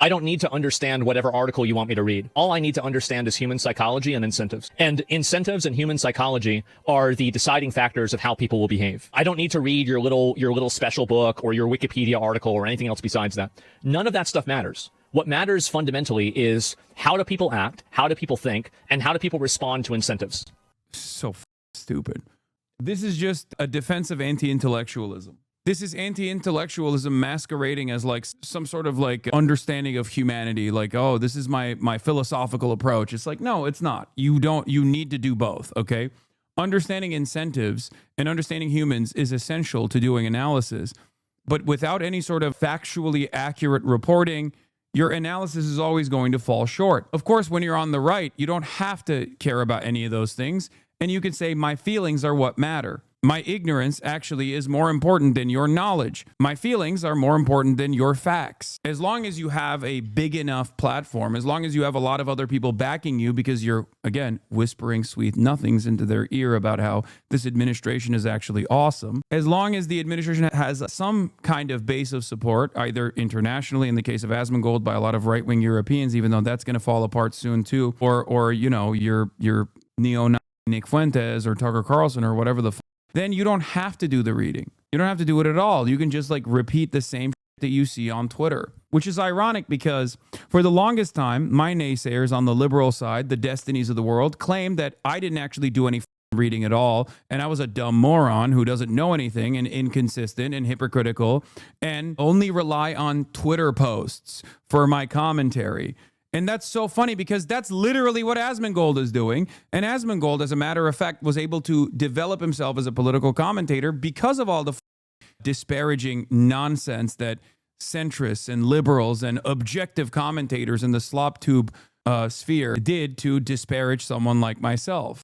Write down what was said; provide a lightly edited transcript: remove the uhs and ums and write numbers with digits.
I don't need to understand whatever article you want me to read. All I need to understand is human psychology and incentives. And incentives and human psychology are the deciding factors of how people will behave. I don't need to read your little special book or your Wikipedia article or anything else besides that. None of that stuff matters. What matters fundamentally is how do people act, how do people think, and how do people respond to incentives. So stupid. This is just a defense of anti-intellectualism. This is anti-intellectualism masquerading as like some sort of like understanding of humanity. Like, oh, this is my philosophical approach. It's like, no, it's not. You need to do both. Okay. Understanding incentives and understanding humans is essential to doing analysis, but without any sort of factually accurate reporting, your analysis is always going to fall short. Of course, when you're on the right, you don't have to care about any of those things. And you can say, my feelings are what matter. My ignorance actually is more important than your knowledge. My feelings are more important than your facts. As long as you have a big enough platform, as long as you have a lot of other people backing you because you're, again, whispering sweet nothings into their ear about how this administration is actually awesome, as long as the administration has some kind of base of support, either internationally, in the case of Asmongold, by a lot of right-wing Europeans, even though that's going to fall apart soon too, or you know, your neo-Nazi Nick Fuentes or Tucker Carlson or whatever then you don't have to do the reading. You don't have to do it at all. You can just like repeat the same that you see on Twitter, which is ironic because for the longest time, my naysayers on the liberal side, the destinies of the world, claimed that I didn't actually do any reading at all, and I was a dumb moron who doesn't know anything and inconsistent and hypocritical and only rely on Twitter posts for my commentary. And that's so funny because that's literally what Asmongold is doing. And Asmongold, as a matter of fact, was able to develop himself as a political commentator because of all the disparaging nonsense that centrists and liberals and objective commentators in the slop tube sphere did to disparage someone like myself.